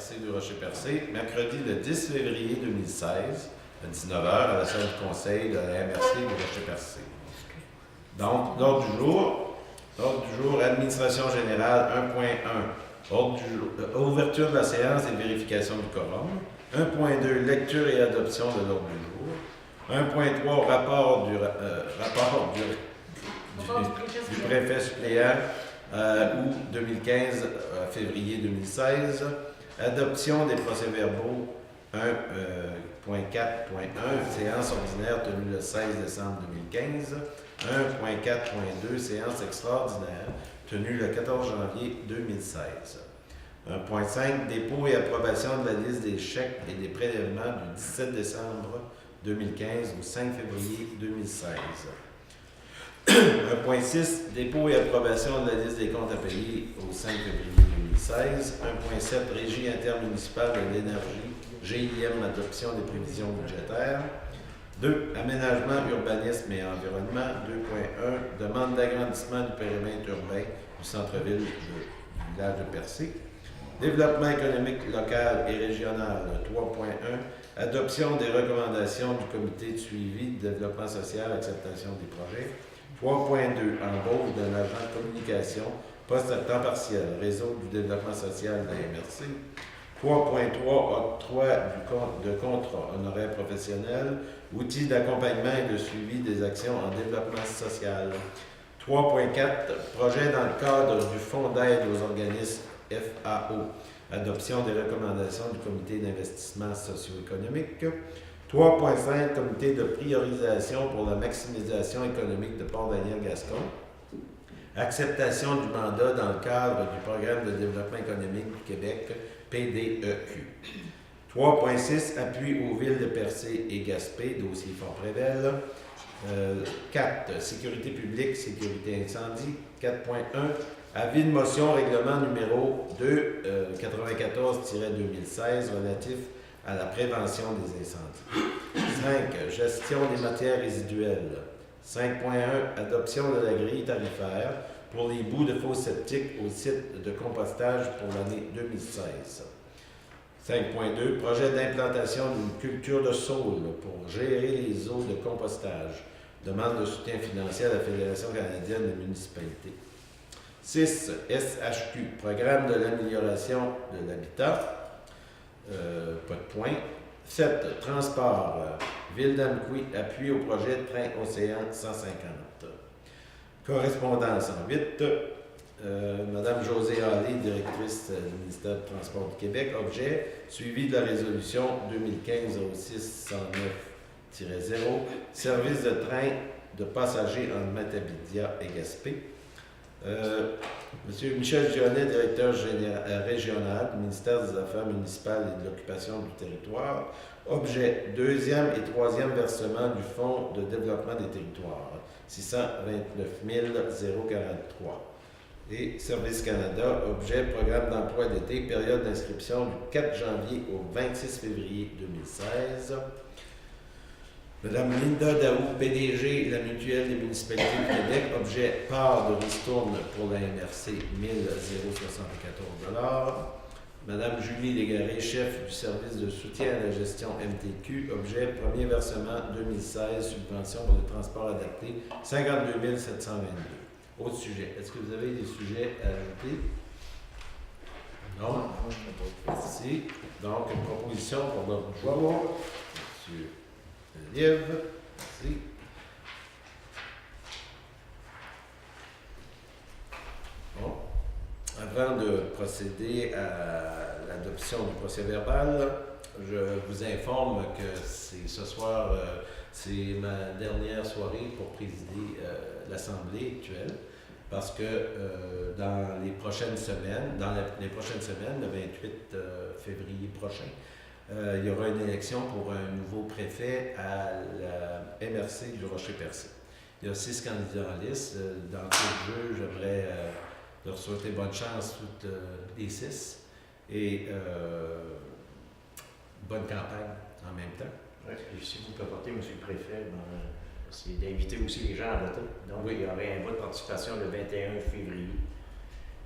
MRC du Rocher-Percé, mercredi le 10 février 2016, à 19h, à la salle du conseil de la MRC du Rocher-Percé. Donc, l'ordre du jour, administration générale 1.1. Ordre du jour, ouverture de la séance et vérification du quorum. 1.2, lecture et adoption de l'ordre du jour. 1.3, rapport du préfet suppléant août 2015 à février 2016. Adoption des procès-verbaux 1.4.1, séance ordinaire tenue le 16 décembre 2015. 1.4.2, séance extraordinaire tenue le 14 janvier 2016. 1.5, dépôt et approbation de la liste des chèques et des prélèvements du 17 décembre 2015 au 5 février 2016. 1.6, dépôt et approbation de la liste des comptes à payer au 5 février 2016. 1.7, régie intermunicipale de l'énergie, GIM, adoption des prévisions budgétaires. 2. Aménagement, urbanisme et environnement. 2.1, demande d'agrandissement du périmètre urbain du centre-ville du village de Percé. Développement économique local et régional. 3.1, adoption des recommandations du comité de suivi de développement social, acceptation des projets. 3.2, embauche d'un agent de communication, poste à temps partiel, réseau du développement social de la MRC. 3.3, octroi de contrat honoraire professionnel, outils d'accompagnement et de suivi des actions en développement social. 3.4, projet dans le cadre du Fonds d'aide aux organismes FAO, adoption des recommandations du comité d'investissement socio-économique. 3.5, comité de priorisation pour la maximisation économique de Port-Daniel-Gascon. Acceptation du mandat dans le cadre du programme de développement économique du Québec, PDEQ. 3.6, appui aux villes de Percé et Gaspé, dossier Fort-Prével. 4, sécurité publique, sécurité incendie. 4.1, avis de motion, règlement numéro 294-2016 relatif à la prévention des incendies. 5, gestion des matières résiduelles. 5.1, adoption de la grille tarifaire pour les bouts de fosses septiques au site de compostage pour l'année 2016. 5.2, projet d'implantation d'une culture de saule pour gérer les eaux de compostage. Demande de soutien financier à la Fédération canadienne des municipalités. 6, SHQ, programme de l'amélioration de l'habitat. Pas de point. 7, transport, Ville d'Amqui, appui au projet de train Océan 150. Correspondance en 8. Madame Josée Hallé, directrice du ministère du Transport du Québec, objet, suivi de la résolution 2015-06-109-0, service de train de passagers en Matabilia et Gaspé. Monsieur Michel Gionnet, directeur régional du ministère des Affaires municipales et de l'occupation du territoire. Objet, deuxième et troisième versement du Fonds de développement des territoires, 629 043. Et Service Canada, objet, programme d'emploi d'été, période d'inscription du 4 janvier au 26 février 2016. Madame Linda Daou, PDG, la Mutuelle des municipalités du Québec, objet, part de ristourne pour la MRC, 1074 $. Madame Julie Légaré, chef du service de soutien à la gestion MTQ, objet, premier versement 2016, subvention pour le transport adapté, 52 722. Autre sujet. Est-ce que vous avez des sujets à ajouter? Non? Merci. Donc, une proposition pour l'ordre du jour. Monsieur Lièvre. Merci. Bon. Avant de procéder à l'adoption du procès-verbal, je vous informe que ce soir, c'est ma dernière soirée pour présider l'Assemblée actuelle, parce que dans les prochaines semaines, le 28 février prochain, il y aura une élection pour un nouveau préfet à la MRC du Rocher-Percé. Il y a 6 candidats en liste. Dans tout le jeu, j'aimerais leur souhaiter bonne chance toutes les 6 et bonne campagne en même temps. Oui, et si vous permettez, M. le Préfet, c'est d'inviter aussi les gens à voter. Donc, oui, il y aurait un vote de participation le 21 février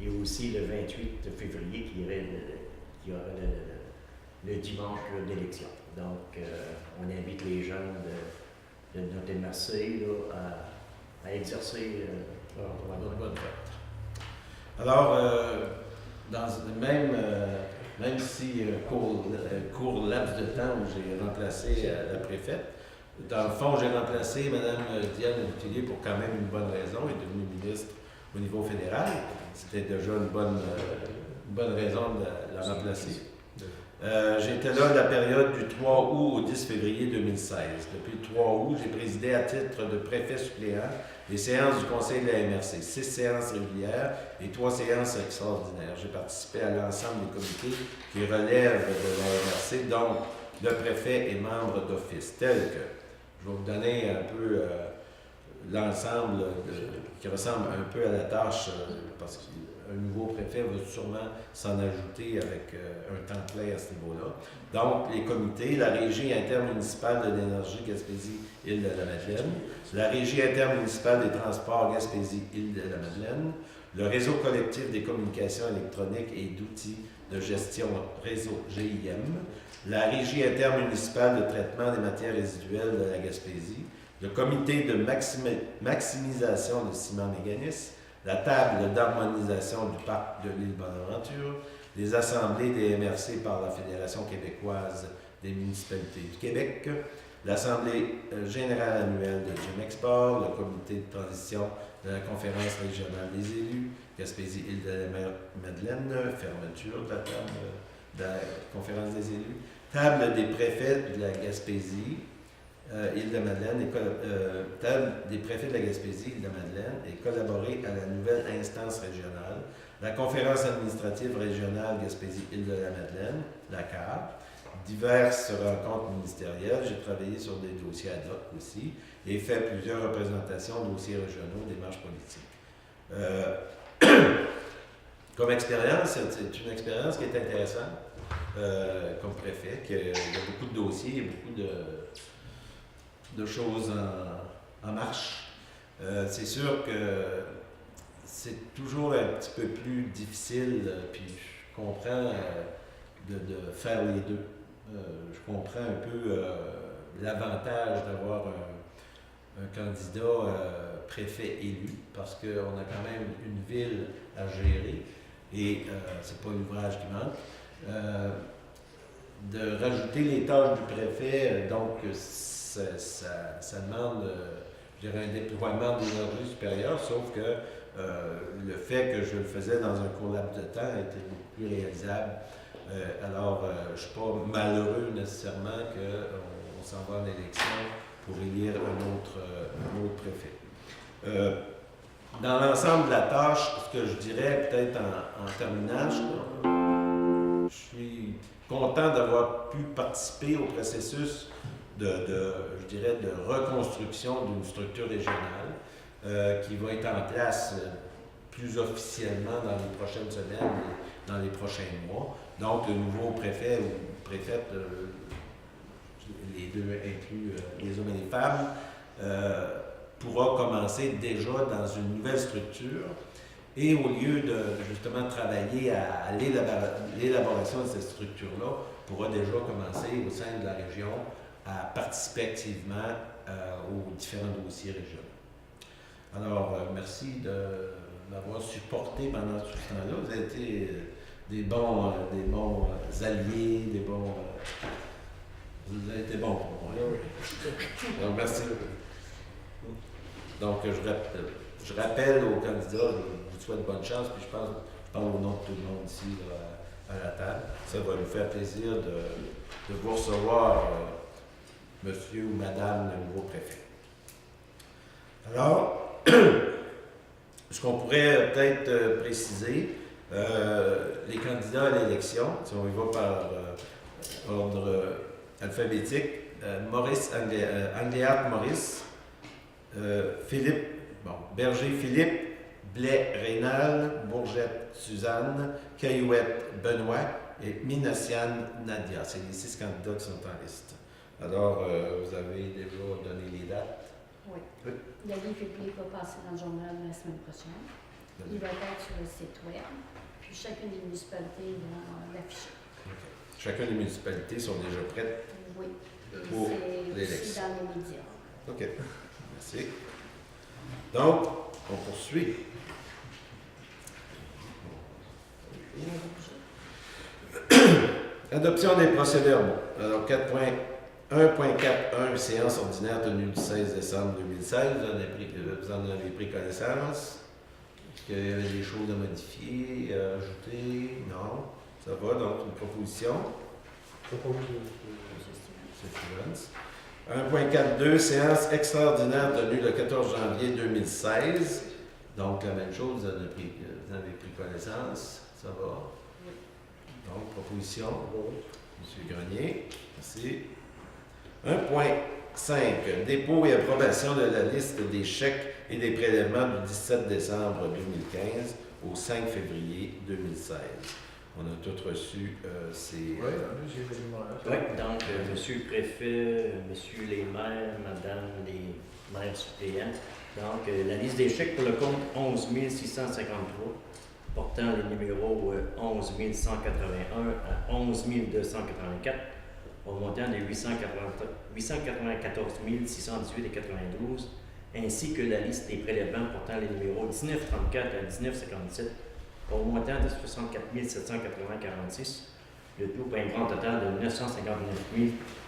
et aussi le 28 février qui irait qu'il y aura le dimanche d'élection. Donc, on invite les jeunes de notre MRC à exercer leur droit de vote. Bonne fête. Alors, dans le même si court laps de temps où j'ai remplacé la préfète, dans le fond, j'ai remplacé Mme Diane Boutillier pour quand même une bonne raison, elle est devenue ministre au niveau fédéral. C'était déjà une bonne raison de la remplacer. J'étais là la période du 3 août au 10 février 2016. Depuis le 3 août, j'ai présidé à titre de préfet suppléant les séances du conseil de la MRC, 6 séances régulières et 3 séances extraordinaires. J'ai participé à l'ensemble des comités qui relèvent de la MRC, dont le préfet est membre d'office, tel que, je vais vous donner un peu l'ensemble qui ressemble un peu à la tâche, parce qu'un nouveau préfet va sûrement s'en ajouter avec un temps plein à ce niveau-là. Donc, les comités, la Régie intermunicipale de l'énergie Gaspésie-Île-de-la-Madeleine, la Régie intermunicipale des transports Gaspésie-Île-de-la-Madeleine, le réseau collectif des communications électroniques et d'outils de gestion réseau GIM, la Régie intermunicipale de traitement des matières résiduelles de la Gaspésie, le comité de maximisation de ciment mécanisme, la table d'harmonisation du parc de l'île Bonaventure, les assemblées des MRC par la Fédération québécoise des municipalités du Québec, l'Assemblée générale annuelle de Gemexport, le comité de transition de la conférence régionale des élus, Gaspésie-Île-de-la-Madeleine, fermeture de la table de la conférence des élus, table des préfets de la Gaspésie, Île-de-la-Madeleine, table des préfets de la Gaspésie, Île-de-la-Madeleine, et collaborer à la nouvelle instance régionale, la conférence administrative régionale Gaspésie-Île-de-la-Madeleine, la CAR, diverses rencontres ministérielles. J'ai travaillé sur des dossiers ad hoc aussi et fait plusieurs représentations de dossiers régionaux, démarches politiques. Comme expérience, c'est une expérience qui est intéressante comme préfet, qu'il y a beaucoup de dossiers, beaucoup de choses en marche. C'est sûr que c'est toujours un petit peu plus difficile, puis je comprends de faire les deux. Je comprends un peu l'avantage d'avoir un candidat préfet élu, parce qu'on a quand même une ville à gérer, et c'est pas l'ouvrage qui manque. De rajouter les tâches du préfet, donc ça demande, je dirais, un déploiement d'énergie supérieure, sauf que le fait que je le faisais dans un court laps de temps était beaucoup plus réalisable. Alors, je ne suis pas malheureux nécessairement qu'on s'en va en élection pour élire un autre préfet. Dans l'ensemble de la tâche, ce que je dirais peut-être en terminant, je suis content d'avoir pu participer au processus je dirais, de reconstruction d'une structure régionale qui va être en place plus officiellement dans les prochaines semaines et dans les prochains mois. Donc, le nouveau préfet ou préfète, les deux inclus les hommes et les femmes, pourra commencer déjà dans une nouvelle structure. Et au lieu de justement travailler à l'élaboration de cette structure-là, pourra déjà commencer au sein de la région à participer activement aux différents dossiers régionaux. Alors, merci de m'avoir supporté pendant tout ce temps-là. Vous avez été des bons alliés, vous avez été bons pour moi. Donc, merci. Donc, je rappelle aux candidats, je vous souhaite bonne chance, puis je parle au nom de tout le monde ici là, à la table. Ça va nous faire plaisir de vous recevoir, monsieur ou madame le nouveau préfet. Alors, ce qu'on pourrait peut-être préciser, les candidats à l'élection, si on y va par ordre alphabétique, Angléat Maurice, Berger Philippe, Blais Rénal, Bourgette Suzanne, Caillouette Benoît et Minassian Nadia. C'est les 6 candidats qui sont en liste. Alors, vous avez déjà donné les dates? Oui. La vie publique va passer dans le journal la semaine prochaine. Il va être sur le site web. Puis chacune des municipalités va l'afficher. Chacune des municipalités sont déjà prêtes Oui. pour C'est l'élection. dans les médias. OK. Merci. Donc, on poursuit. Adoption des procès-verbaux. Alors, 1.41, séance ordinaire tenue le 16 décembre 2016. Vous en avez pris connaissance. Est-ce qu'il y avait des choses à modifier, à ajouter? Non. Ça va, donc une proposition. C'est Stevens. 1.42, séance extraordinaire tenue le 14 janvier 2016. Donc, la même chose, vous en avez pris connaissance. Ça va. Donc, proposition. M. Grenier. Merci. 1.5, dépôt et approbation de la liste des chèques et des prélèvements du 17 décembre 2015 au 5 février 2016. On a tous reçu ces... Oui, donc, monsieur le préfet, monsieur les maires, madame les maires suppléants. Donc, la liste des chèques pour le compte 11 653, portant les numéros 11 181 à 11 284, au montant de 894 618 et 92, ainsi que la liste des prélèvements portant les numéros 1934 à 1957, au montant de 64 780,46, le tout pour un grand total de 959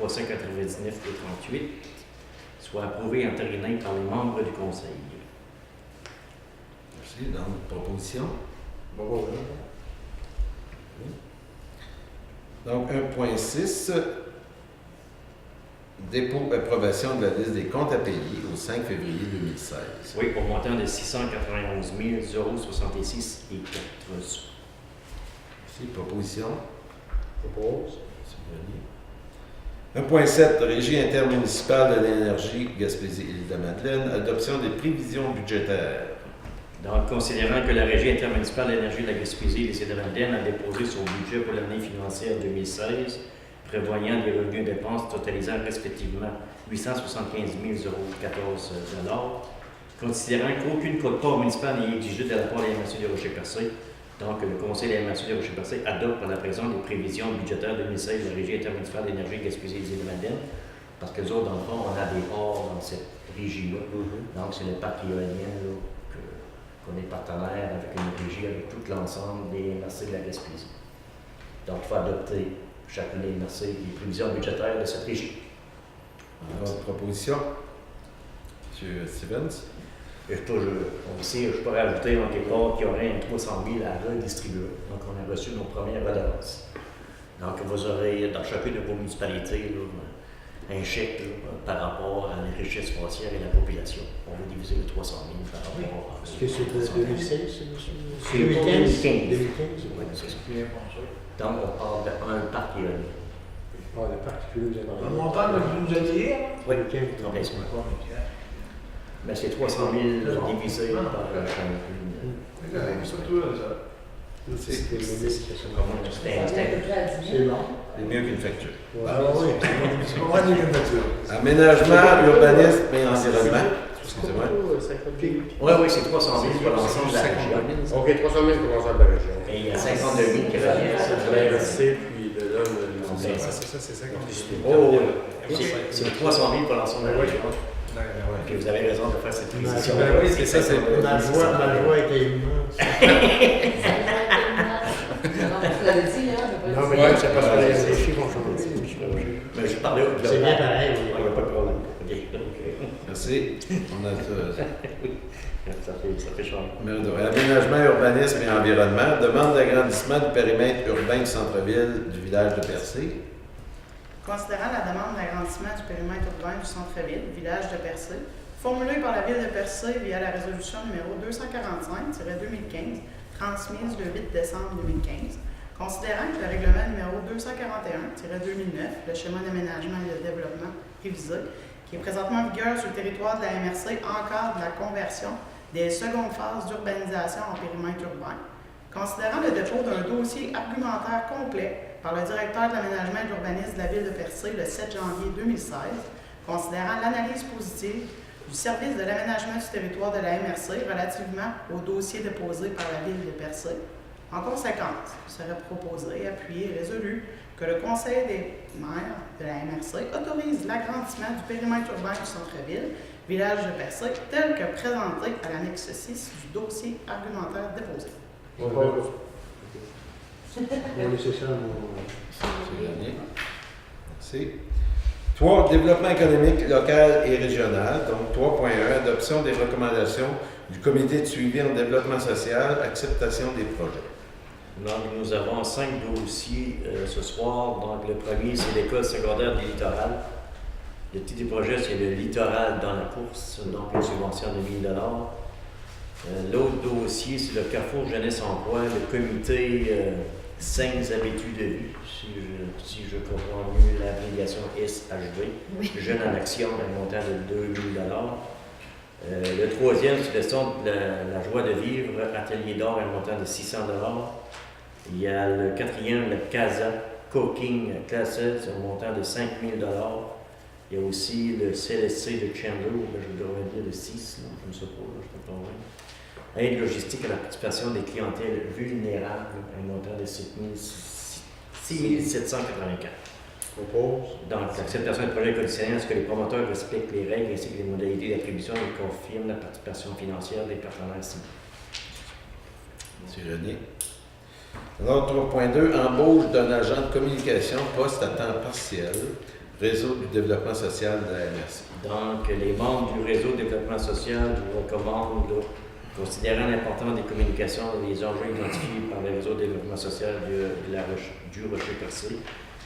399,38, soit approuvé et entériné par les membres du Conseil. Merci. Donc, proposition. Donc, 1.6, dépôt et approbation de la liste des comptes à payer au 5 février 2016. Oui, au montant de 691 066 et 4 sous. Merci. Proposition. Propose. M. Grenier. 1.7, Régie intermunicipale de l'énergie Gaspésie-Île-de-Madeleine, adoption des prévisions budgétaires. Donc, considérant que la Régie intermunicipale de l'énergie de la Gaspésie et les Îles-de-Madeleine a déposé son budget pour l'année financière 2016, prévoyant des revenus et dépenses totalisant respectivement 875 014 $, considérant qu'aucune quote-part municipale n'est exigée de la part de la MRC de Rocher-Percé, donc le Conseil de la MRC de Rocher-Percé adopte par la présente les prévisions budgétaires 2016 de la Régie intermunicipale de l'énergie Gaspésie et les Îles-de-Madeleine, parce que nous autres, dans le fond, on a des parts dans cette régie-là. Donc, c'est le parc éolien là, qu'on est partenaire avec une régie, avec tout l'ensemble des MRC de la Gaspésie. Donc, il faut adopter chacune des MRC les prévisions budgétaires de cette régie. Alors, proposition. M. Stevens. Je peux rajouter en quelque part qu'il y aurait un 300 000 à redistribuer. Donc, on a reçu nos premières redevances. Donc, vous aurez dans chacune de vos municipalités là, un chèque là, par rapport à la richesse foncière et la population. On va diviser le 300 000 par rapport à... Est-ce que c'est pour 2016, c'est 2015. 2015. Oui, c'est ça. Donc, on parle d'un parc éolien. Ah, le particulier, vous avez Le montant que vous nous avez dit, Oui, Lequel? complètement. Mais c'est 300 000 divisé par chacune. c'est tout, ça. C'est le limite, c'est ça. C'est bon. C'est mieux qu'une facture. Ah oui, c'est pas moi qui l'ai fait. Aménagement, urbanisme et environnement. Excusez-moi. Oui, c'est 300 000 pour l'ensemble de la région. OK, 300 000 pour l'ensemble de la région. Et il y a 52 000 qui reviennent. La RC, puis de l'homme, C'est Ça, c'est ça qu'on dit. Oh, c'est 300 000 pour l'ensemble de la région. Puis vous avez raison de faire cette précision. Oui, c'est ça, c'est Ma joie était immense. Non, mais Ouais, c'est parce que les chiffres vont changer. Mais je parlais au C'est bien pareil. Il n'y a pas de problème. OK. Merci. On a Ça fait changer. Aménagement, urbanisme et environnement. Demande d'agrandissement du périmètre urbain du centre-ville du village de Percé. Considérant la demande d'agrandissement du périmètre urbain du centre-ville, village de Percé, formulée par la Ville de Percé via la résolution numéro 245-2015, transmise le 8 décembre 2015, considérant que le règlement numéro 241-2009, le schéma d'aménagement et de développement révisé, qui est présentement en vigueur sur le territoire de la MRC, encadre la conversion des secondes phases d'urbanisation en périmètre urbain, considérant le dépôt d'un dossier argumentaire complet par le directeur de l'aménagement et de l'urbanisme de la Ville de Percé le 7 janvier 2016, considérant l'analyse positive du service de l'aménagement du territoire de la MRC relativement au dossier déposé par la Ville de Percé, En conséquence, il serait proposé, appuyé et résolu que le Conseil des maires de la MRC autorise l'agrandissement du périmètre urbain du centre-ville, village de Percé, tel que présenté à l'annexe 6 du dossier argumentaire déposé. On pose. On laisse ça, C'est gagné. Merci. 3. Développement économique local et régional. Donc 3.1. Adoption des recommandations du comité de suivi en développement social, acceptation des projets. Donc, nous avons 5 dossiers ce soir. Donc, le premier, c'est l'école secondaire du littoral. Le titre du projet, c'est le littoral dans la course, donc une subvention de 1 000 L'autre dossier, c'est le Carrefour Jeunesse Emploi, le comité Saints Habitudes de vue, si je comprends mieux l'abréviation SHV, Jeunes en action, un montant de 2 000 Le troisième, c'est le centre de la joie de vivre, Atelier d'or, un montant de 600 Il y a le quatrième, le CASA, Cooking Classes, un montant de 5 000 Il y a aussi le CLSC de Chandler, je devrais dire de 6, je ne sais pas, je ne peux pas voir. Aide logistique à la participation des clientèles vulnérables, un montant de 6 784. on pose. Donc, l'acceptation du projet conditionnel à ce que les promoteurs respectent les règles ainsi que les modalités d'attribution et confirment la participation financière des partenaires ciblés. C'est René. Alors, 3.2. Embauche d'un agent de communication, poste à temps partiel, réseau du développement social de la MRC. Donc, les membres du réseau de développement social vous recommandent, considérant l'importance des communications et les enjeux identifiés par le réseau de développement social du Rocher-Percé,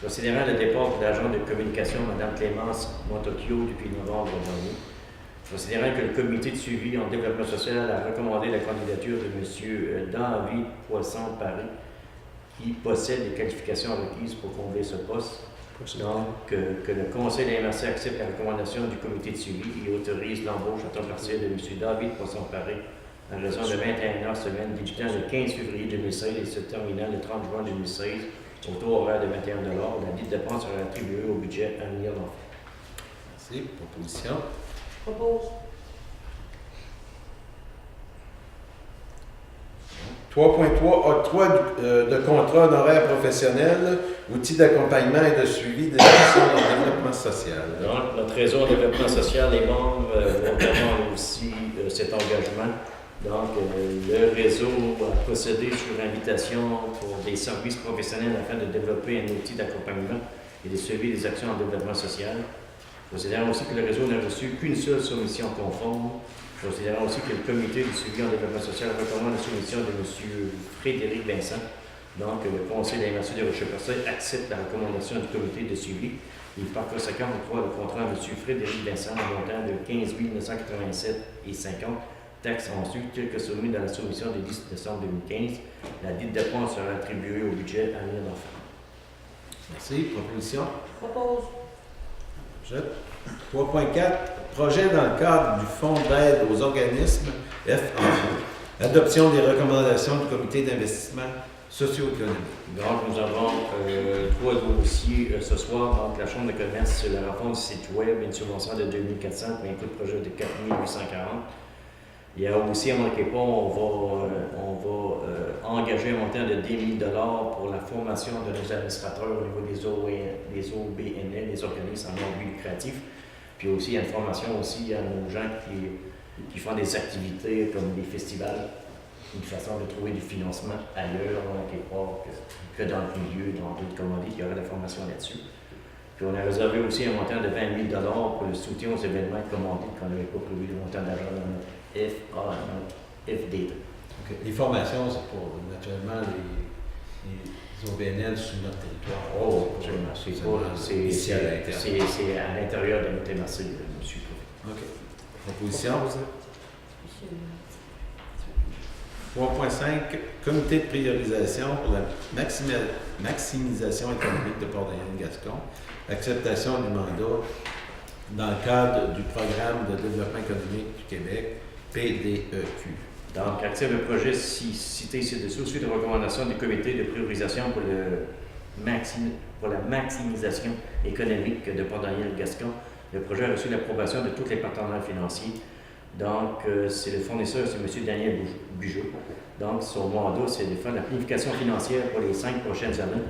considérant le départ de l'agent de communication, Mme Clémence Montocchio, depuis novembre dernier, considérant que le comité de suivi en développement social a recommandé la candidature de M. David Poisson-Paris, qui possède les qualifications requises pour combler ce poste. Donc, que le Conseil de la MRC accepte la recommandation du comité de suivi et autorise l'embauche à temps partiel de M. David Poisson-Paris à raison de 21 heures semaine, débutant le 15 février 2016 et se terminant le 30 juin 2016, au taux horaire de 21 La dite de dépense sera attribuée au budget à venir d'enfants. Merci. Proposition. Propose. 3.3. Octroi de contrat honoraire professionnel, outils d'accompagnement et de suivi des actions en développement social. Donc, notre réseau en développement social, les membres vont vraiment aussi cet engagement. Donc, le réseau a procédé sur invitation pour des services professionnels afin de développer un outil d'accompagnement et de suivi des actions en développement social. Considérant aussi que le réseau n'a reçu qu'une seule soumission conforme, considérant aussi que le comité de suivi en développement social recommande la soumission de M. Frédéric Vincent. Donc, le conseil de la MRC de Rocher-Percé accepte la recommandation du comité de suivi. Il par conséquent octroie le contrat à M. Frédéric Vincent en montant de 15 987,50 taxes ensuite, tel que soumis dans la soumission du 10 décembre 2015. La dite de dépense sera attribuée au budget à venir d'enfants. Merci. Proposition. Propose. Jette. 3.4. Projet dans le cadre du Fonds d'aide aux organismes FAO. Adoption des recommandations du comité d'investissement socio-économique. Donc, nous avons 3 dossiers ce soir. Donc, la Chambre de commerce, la réforme du site web, une subvention de 2 400 pour un coût de projet de 4 840. Il y a aussi, à manquer pas, on va engager un montant de 10 000 pour la formation de nos administrateurs au niveau des OBNL, des organismes en non lucratifs. Puis aussi, il y a une formation aussi à nos gens qui font des activités comme des festivals, une façon de trouver du financement ailleurs, quelque part, que dans le milieu, dans d'autres commandites, il y aurait de la formation là-dessus. Puis on a réservé aussi un montant de 20 000 pour le soutien aux événements commandites qu'on n'avait pas prévu le montant d'argent dans notre FD. Okay. Les formations, c'est pour naturellement les OBNL sur notre territoire. Oh, c'est à l'intérieur de notre MRC, M. OK. Proposition. 3.5. Comité de priorisation pour la maximisation économique de Port-Daniel-Gascon. Acceptation du mandat dans le cadre du programme de développement économique du Québec, PDEQ. Donc, active le projet cité ci-dessous, suite aux recommandations du comité de priorisation pour la maximisation économique de Port-Daniel-Gascon. Le projet a reçu l'approbation de tous les partenaires financiers. Donc, c'est le fournisseur, c'est M. Daniel Bugeaud. Donc, son mandat, c'est de faire la planification financière pour les 5 prochaines années,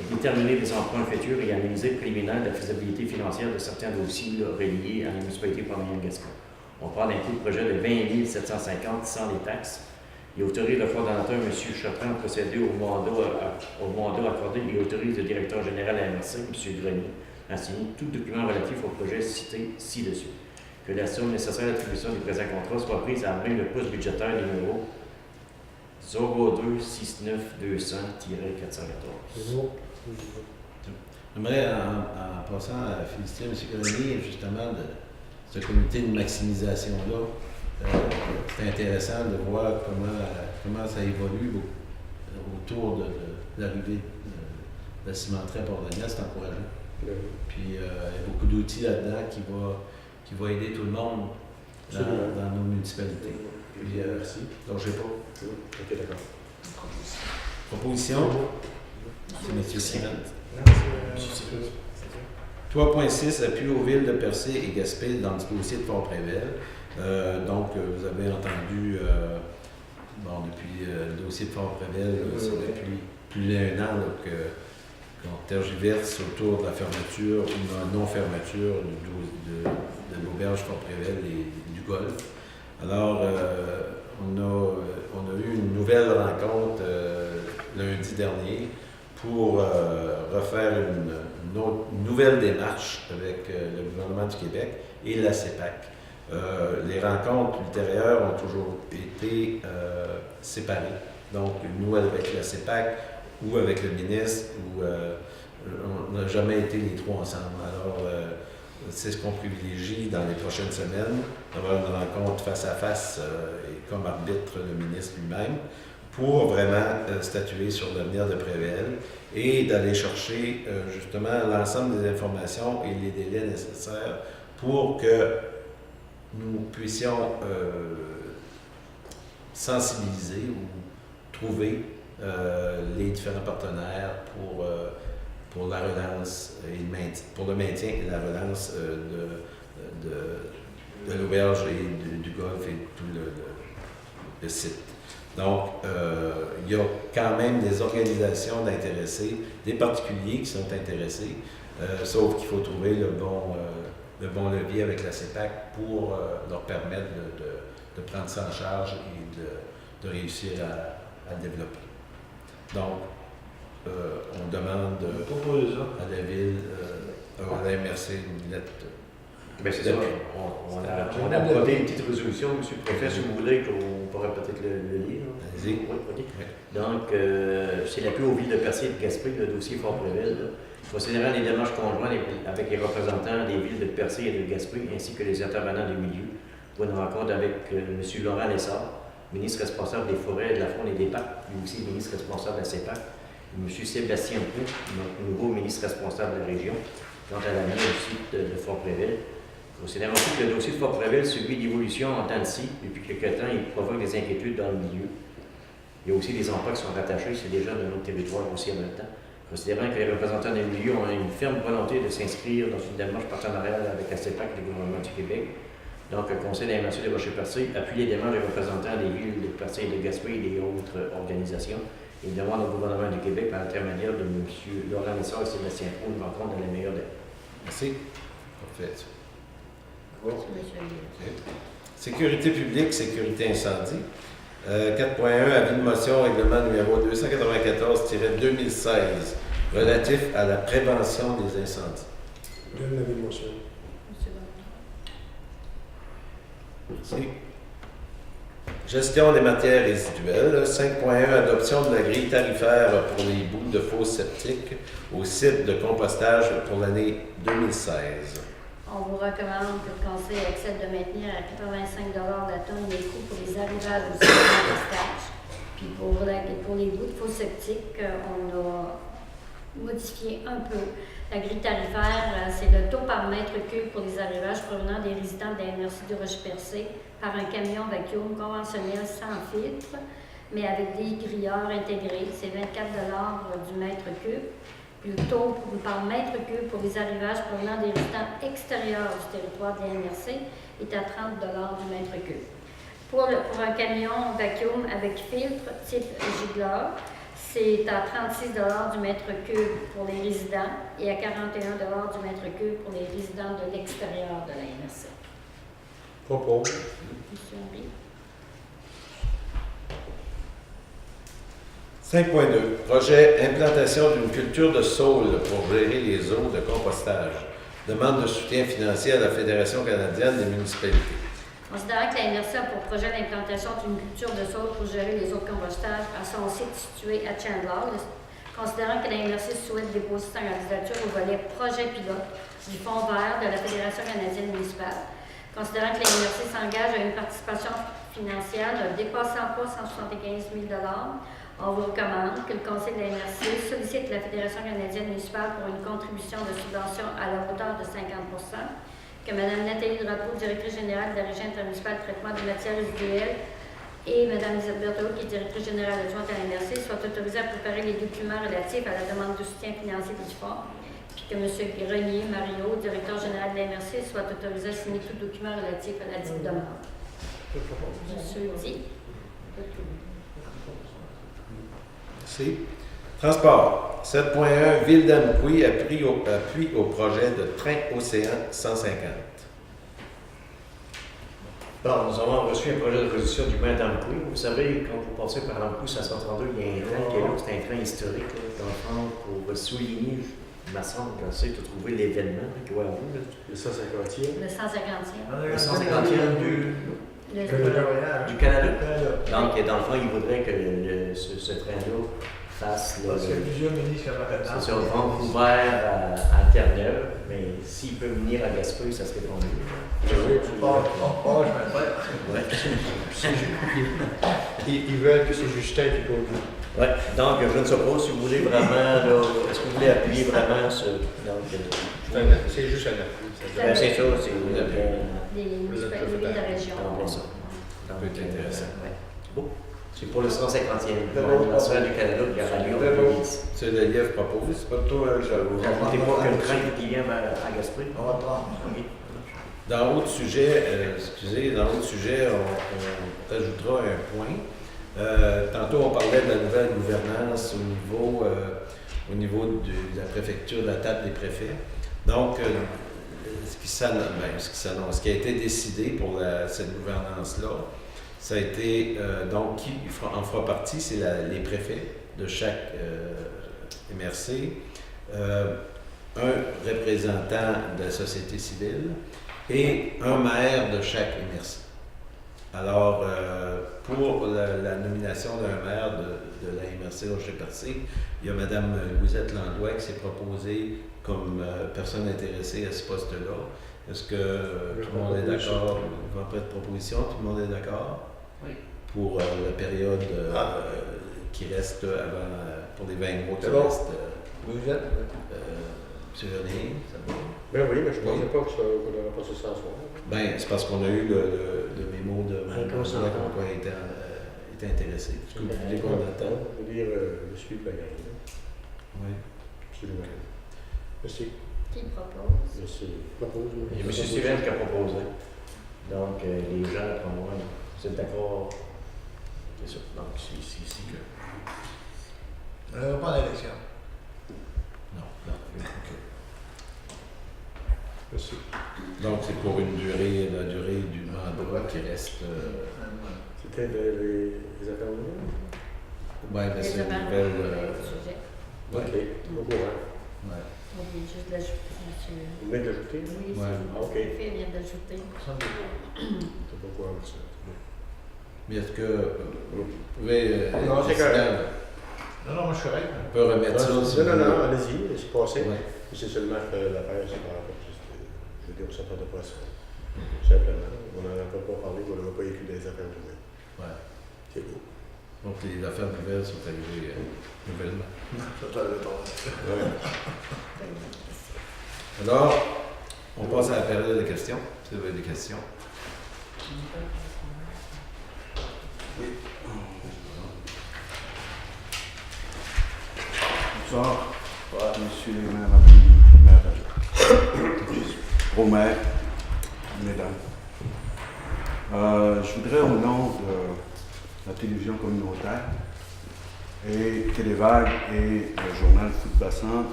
déterminer les emprunts futurs et analyser préliminaire la faisabilité financière de certains dossiers là, reliés à la municipalité Pomeranian-Gascon. On parle d'un coût de projet de 20 750 sans les taxes. Il autorise le coordonnateur, M. Chopin, à procéder au mandat accordé et autorise le directeur général à la MRC, M. Grenier, à signer tout document relatif au projet cité ci-dessus. Que la somme nécessaire à l'attribution du présent contrat soit prise à main le poste budgétaire numéro 0269-200-414. J'aimerais, en passant, à féliciter M. Grenier, justement, de ce comité de maximisation-là. C'est intéressant de voir comment ça évolue autour de l'arrivée de la cimenterie à Port-Daniel. C'est encourageant. Puis il y a beaucoup d'outils là-dedans qui va aider tout le monde dans nos municipalités. Puis, merci. Donc, je sais pas. Ok, d'accord. Proposition? C'est M. Sirène. Merci. 3.6, appui aux villes de Percé et Gaspé dans le dossier de Fort-Prével. Donc, vous avez entendu, depuis le dossier de Fort-Prével, c'est depuis plus d'un an qu'on tergiverse autour de la fermeture ou de la non-fermeture de l'auberge Fort-Prével et du golf. Alors, on a eu une nouvelle rencontre lundi dernier pour refaire une nouvelle démarche avec le gouvernement du Québec et la CEPAC. Les rencontres ultérieures ont toujours été séparées. Donc, nous avec la CEPAC ou avec le ministre, on n'a jamais été les trois ensemble. Alors, c'est ce qu'on privilégie dans les prochaines semaines, d'avoir une rencontre face à face et comme arbitre le ministre lui-même, pour vraiment statuer sur l'avenir de Prével et d'aller chercher justement l'ensemble des informations et les délais nécessaires pour que nous puissions sensibiliser ou trouver les différents partenaires pour la relance et pour le maintien et la relance de l'auberge et du golf et tout le site. Donc, il y a quand même des organisations d'intéressés, des particuliers qui sont intéressés, sauf qu'il faut trouver le bon levier avec la CEPAC pour leur permettre de prendre ça en charge et de réussir à le développer. Donc, on demande à la ville, à la MRC, une lettre. Bien, c'est ça. On a apporté une petite résolution, M. le Préfet, si vous voulez, qu'on pourrait peut-être le lire. Allez-y. Oui, OK. Donc, c'est l'appui aux villes de Percé et de Gaspé, le dossier Fort-Prével. Considérant les démarches conjointes avec les représentants des villes de Percé et de Gaspé, ainsi que les intervenants du milieu, pour une rencontre avec M. Laurent Lessard, ministre responsable des forêts, de la faune et des parcs, lui aussi ministre responsable de la CEPAC, M. Sébastien Pou, notre nouveau ministre responsable de la région, quant à l'avenir du site de Fort-Prével. Considérant aussi que le dossier de Fort-Prével subit d'évolution en temps de scie. Depuis quelques temps, il provoque des inquiétudes dans le milieu. Il y a aussi des emplois qui sont rattachés, c'est déjà de notre territoire aussi en même temps. Considérant que les représentants des milieux ont une ferme volonté de s'inscrire dans une démarche partenariale avec la CEPAC et le gouvernement du Québec, donc le Conseil d'animation des Rochers-Percés appuie les démarches des représentants des villes de Percé et de Gaspé et des autres organisations. Il demande au gouvernement du Québec, par l'intermédiaire de M. Laurent Lessard et Sébastien Pou, une rencontre dans les meilleurs délais. Merci. Parfait. Merci, monsieur. Okay. Sécurité publique, sécurité incendie. 4.1, avis de motion, règlement numéro 294-2016, relatif à la prévention des incendies. Donne l'avis de motion. Monsieur Bernard. Merci. Gestion des matières résiduelles. 5.1, adoption de la grille tarifaire pour les boues de fosses septiques au site de compostage pour l'année 2016. On vous recommande que le Conseil accepte de maintenir à 85 $ la tonne les coûts pour les arrivages au site de compostage. Puis pour les boues de fosses septiques, on a modifié un peu. La grille tarifaire, c'est le taux par mètre cube pour les arrivages provenant des résidents de la MRC de Rochers-Percé par un camion vacuum conventionnel sans filtre, mais avec des grilleurs intégrés. C'est 24 $ du mètre cube. Puis le taux par mètre cube pour les arrivages provenant des résidents extérieurs du territoire de la MRC est à 30 $ du mètre cube. pour un camion vacuum avec filtre type Gigler, c'est à 36 $ du mètre cube pour les résidents et à 41 $ du mètre cube pour les résidents de l'extérieur de la MRC. Propose. Monsieur Henry? 5.2. Projet implantation d'une culture de saule pour gérer les eaux de compostage. Demande de soutien financier à la Fédération canadienne des municipalités. Considérant que la MRC a pour projet l'implantation d'une culture de saule pour gérer les eaux de compostage à son site situé à Chandler, considérant que la MRC souhaite déposer sa candidature au volet projet pilote du Fonds vert de la Fédération canadienne municipale, considérant que la MRC s'engage à une participation financière ne dépassant pas 175 000 $, on vous recommande que le Conseil de la MRC sollicite la Fédération canadienne municipale pour une contribution de subvention à la hauteur de 50 %, que Mme Nathalie Drapeau, directrice générale de la Régie intermunicipale de traitement des matières résiduelles, et Mme Lisette Berthelot, qui est directrice générale adjointe à la MRC, soient autorisées à préparer les documents relatifs à la demande de soutien financier du fonds, puis que M. Grenier Mario, directeur général de la MRC, soit autorisé à signer tout document relatif à la dite demande. Monsieur dit. Merci. Transport. 7.1. Ville d'Amqui appuie au projet de train Océan 150. Bon, nous avons reçu un projet de résolution du maire d'Amqui. Vous savez, quand vous passez par Amqui, ça 132, il y a un train qui est là, c'est un train historique, là, dans le fond, pour souligner, il me semble, j'essaie de trouver l'événement, qui doit avoir, là. Le 150e. Le 150e. Le 150e du Canada. Donc, dans le fond, il voudrait que ce train-là fasse Parce qu'il y a plusieurs ministres qui c'est sur Vancouver à Terre-Neuve, mais s'il peut venir à Gaspé, ça serait bon mieux. je vais Ils veulent que c'est Justin qui conduit. Ouais, donc je ne sais pas si vous voulez vraiment, là, est-ce que vous voulez appuyer vraiment ce. C'est juste un appui. Ben, c'est ça, c'est Les municipalités de la région. ça. Ça peut être intéressant. Ouais. Bon. C'est pour le 150e anniversaire du Canada qui aura lieu en 2010. C'est le Lièvre propose. C'est pas tout un jaloux. Vous n'avez pas qu'un train qui vient à Gaspé? On va prendre. Ok. Dans l'autre sujet, on rajoutera un point. Tantôt, on parlait de la nouvelle gouvernance au niveau de la préfecture, de la table des préfets. Donc, ce qui a été décidé pour cette gouvernance-là, ça a été, donc, qui en fera partie, c'est les préfets de chaque MRC, un représentant de la société civile et un maire de chaque MRC. Alors, pour la nomination d'un maire de la MRC dont je fais partie, il y a Mme Louisette Landois qui s'est proposée comme personne intéressée à ce poste-là. Est-ce que tout le monde est d'accord? On va pas de proposition, tout le monde est d'accord? Oui. Pour la période qui reste avant, pour les 20 mois qui C'est bon. restent. Vous êtes? M. René, ça va? Ben oui, mais je ne pensais pas qu'on n'aurait pas ce sens. Ben, c'est parce qu'on a eu le mémo de Mme consentant. qu'on était intéressé. Est-ce que vous voulez qu'on attende? Je veux dire, je suis de la gang. Oui. Absolument. Merci. Qui propose? Merci. Propose. Il y a M. Sylvain qui a proposé. Donc, les gens, comme moi, vous êtes d'accord? C'est ça. Donc, c'est que. On n'aura pas d'élection. Non, ok. Merci. Donc, c'est pour la durée du mandat qui reste. C'était les affaires de Oui, mais c'est une Les nouvelle. sujet. Ouais. OK. Au courant. Ouais. On vient juste d'ajouter, monsieur. Vous venez d'ajouter? Oui, Ouais. c'est OK. le fait vient d'ajouter. C'est pas quoi ça. Mais est-ce que vous pouvez. Non, c'est président, correct. Non, moi je suis correct. on peut remettre ça. si Non, vous non, voulez. allez-y, c'est passé. Ouais. C'est seulement que l'affaire, c'est par rapport juste. Je veux dire, ça ne prend pas ça. Simplement. On n'en a encore pas parlé, on n'a pas écrit des affaires de même. Ouais. C'est beau. Donc, les affaires nouvelles sont arrivées nouvellement. Ça t'a le temps. Ouais. Alors, on passe à la période de questions. Si vous avez des questions. Bonsoir, monsieur le maire, au maire, mesdames. Je voudrais, au nom de la télévision communautaire et Télévague et le journal Foot Bassin,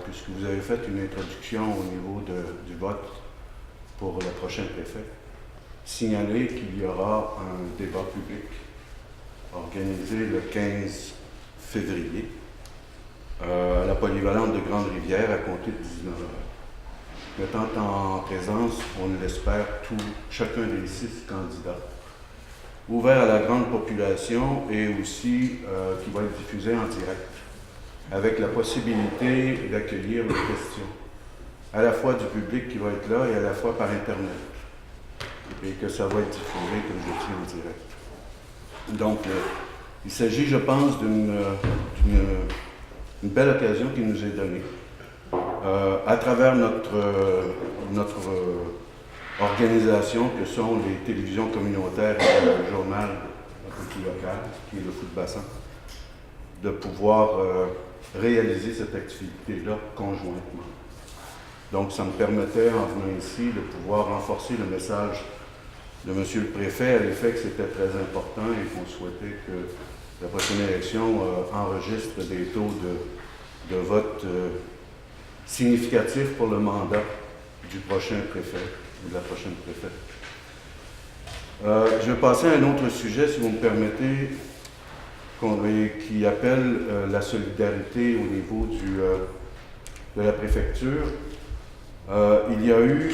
puisque vous avez fait une introduction au niveau du vote pour le prochain préfet, signaler qu'il y aura un débat public organisé le 15 février à la polyvalente de Grande-Rivière à compter de 19h. Mettant en présence, on l'espère, chacun des 6 candidats, ouvert à la grande population et aussi qui va être diffusé en direct, avec la possibilité d'accueillir les questions, à la fois du public qui va être là et à la fois par Internet, et que ça va être diffusé, comme je dis, en direct. Donc, il s'agit, je pense, d'une belle occasion qui nous est donnée, à travers notre organisation que sont les télévisions communautaires et le journal un peu plus local, qui est le Foot Bassin, de pouvoir réaliser cette activité-là conjointement. Donc, ça me permettait, en venant ici, de pouvoir renforcer le message de M. le Préfet à l'effet que c'était très important et qu'on souhaitait que la prochaine élection enregistre des taux de vote significatifs pour le mandat du prochain préfet ou de la prochaine préfète. Je vais passer à un autre sujet, si vous me permettez, qui appelle la solidarité au niveau de la préfecture. Il y a eu,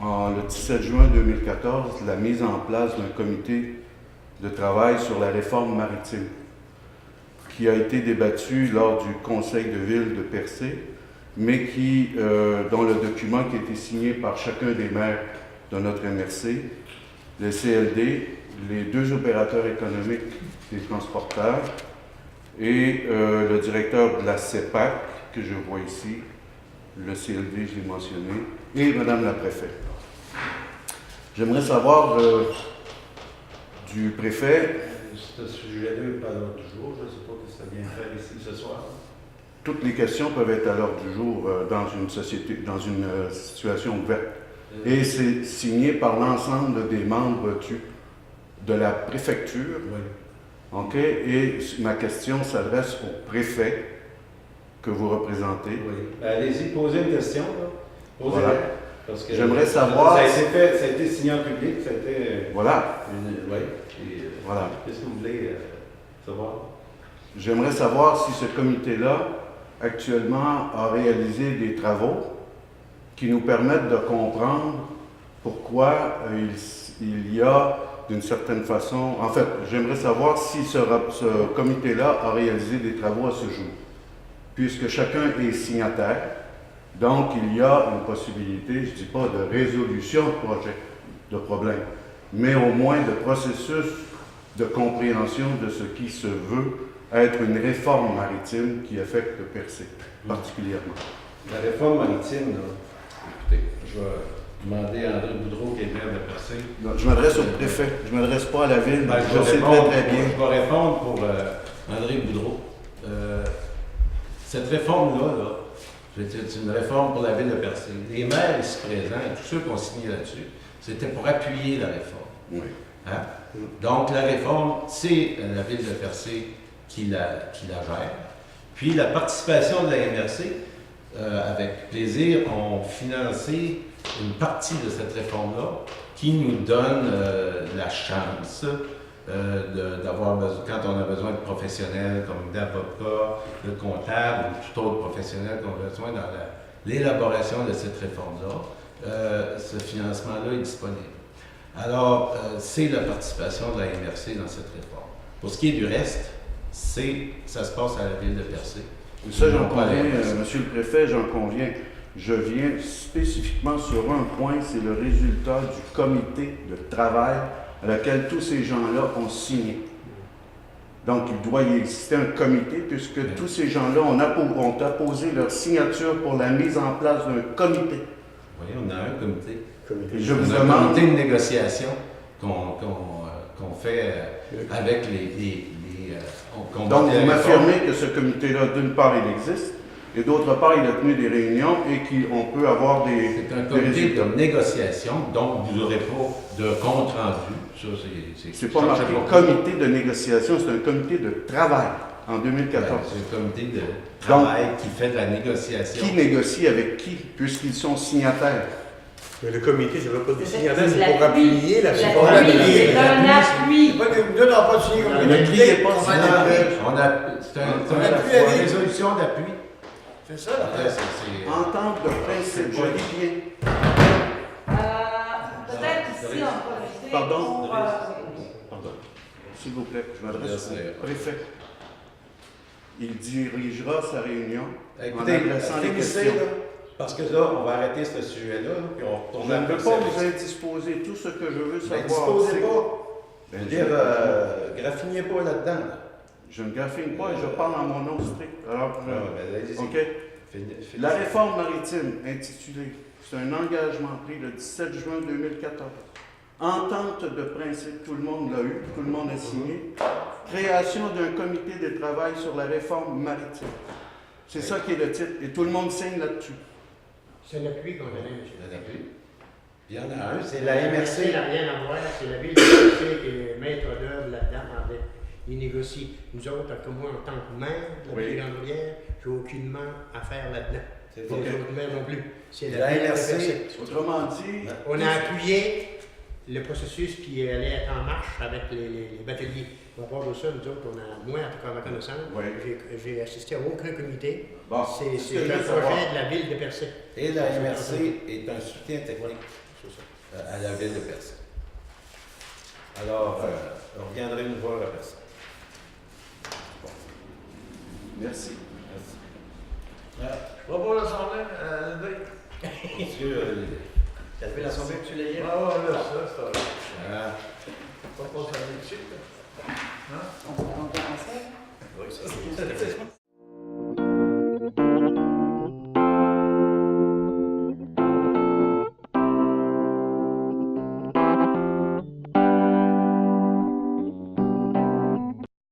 le 17 juin 2014, la mise en place d'un comité de travail sur la réforme maritime qui a été débattu lors du conseil de ville de Percé, mais dont le document qui a été signé par chacun des maires de notre MRC, le CLD, les 2 opérateurs économiques des transporteurs et le directeur de la CEPAC, que je vois ici, le CLD, je l'ai mentionné, et Madame la préfète. J'aimerais savoir du préfet. Ce sujet-là n'est pas à l'ordre du jour. Je ne sais pas que ça vient faire ici ce soir. Toutes les questions peuvent être à l'ordre du jour dans une situation ouverte. Et c'est signé par l'ensemble des membres de la préfecture. Oui. OK? Et ma question s'adresse au préfet que vous représentez. Oui. Allez-y, posez une question. Posez-la. Voilà. Parce que j'aimerais savoir. Ça a été signé en public. Ça a été. Voilà. Oui. Voilà. Qu'est-ce que vous voulez savoir? J'aimerais savoir si ce comité-là, actuellement, a réalisé des travaux qui nous permettent de comprendre pourquoi il y a, d'une certaine façon, en fait, j'aimerais savoir si ce comité-là a réalisé des travaux à ce jour, puisque chacun est signataire, donc il y a une possibilité, je ne dis pas de résolution de problème, mais au moins de processus de compréhension de ce qui se veut être une réforme maritime qui affecte Percé, particulièrement. La réforme maritime, là, écoutez, je vais demander à André Boudreau, qui est maire de Percé. Je m'adresse au préfet, je ne m'adresse pas à la ville, Je sais très bien. Je vais répondre pour André Boudreau. Cette réforme-là, c'est une réforme pour la ville de Percé. Les maires ici présents et tous ceux qui ont signé là-dessus, c'était pour appuyer la réforme. Oui. Hein? Donc, la réforme, c'est la ville de Percé qui la gère. Puis, la participation de la MRC, avec plaisir, ont financé une partie de cette réforme-là qui nous donne la chance d'avoir besoin, quand on a besoin de professionnels comme d'avocats, de comptables ou tout autre professionnel qu'on a besoin dans l'élaboration de cette réforme-là, ce financement-là est disponible. Alors, c'est la participation de la MRC dans cette réforme. Pour ce qui est du reste, ça se passe à la ville de Percé. Ça, j'en conviens, Monsieur le Préfet, j'en conviens. Je viens spécifiquement sur un point, c'est le résultat du comité de travail à laquelle tous ces gens-là ont signé. Donc, il doit y exister un comité, puisque tous ces gens-là ont apposé leur signature pour la mise en place d'un comité. Oui, on a un comité. Je vous on a un demande... comité de négociation qu'on fait avec les Donc, vous m'affirmez que ce comité-là, d'une part, il existe, Et d'autre part, il a tenu des réunions et qu'on peut avoir des C'est un comité résultats. de négociation, donc vous n'aurez pas de compte rendu. Ça, C'est pas marqué comité de négociation, c'est un comité de travail en 2014. C'est un comité de travail qui fait de la négociation. Qui négocie avec qui, puisqu'ils sont signataires? Mais le comité, ça ne veut pas des C'est signataires, c'est l'appui. pour appuyer la L'appui, c'est pas l'appuyer. c'est un appui. Pas que nous n'avons pas signé comme Le pli est pas C'est On a pu une aller. résolution d'appui. C'est ça, Après, là. c'est- Entente de principe, je lis bien. Peut-être ici, on peut rester Pardon, pour, Pardon. S'il vous plaît, je m'adresse Merci. au préfet. Il dirigera sa réunion Écoutez, en adressant les finissez, questions. là, parce que là, on va arrêter ce sujet-là, puis on Je retourne à ne la veux pas vous personne. indisposer. Tout ce que je veux Ben, savoir, disposez c'est... pas. Ben, Je veux je- dire, graffinez pas là-dedans. là. je ne graffine pas et je parle en mon nom strict. Alors, Ah, ben, allez-y. OK. Finissez. La réforme maritime intitulée, c'est un engagement pris le 17 juin 2014. Entente de principe, tout le monde l'a eu, tout le monde a signé. Création d'un comité de travail sur la réforme maritime. C'est ça qui est le titre, et tout le monde signe là-dessus. C'est l'appui qu'on avait, monsieur. Il y en a plus. Il y en a un, c'est la Ça MRC. n'a rien à voir, c'est la ville de Percé qui est maître d'œuvre là-dedans. Ils négocient. Nous autres, comme moi, en tant que maire de la Oui. ville d'Androuillère, j'ai aucunement affaire là-dedans. C'est Les OK. autres maires non plus. C'est La la ville de MRC. Percé. Autrement dit, On a appuyé le processus qui allait être en marche avec les bateliers. À part de ça, nous autres, moi, en tout cas, à ma connaissance, Oui. j'ai assisté à aucun comité. bon, C'est ce que je un veux savoir, projet de la ville de Percé. Et la MRC est un soutien technique à la ville de Percé. Alors, on reviendrait nous voir après ça. merci. Va pour l'Assemblée, Monsieur, Tu as fait l'Assemblée, M. Layer? Ah ouais, là, ça, c'est euh, pas pour ça. On peut avancer. Oui, ça, c'est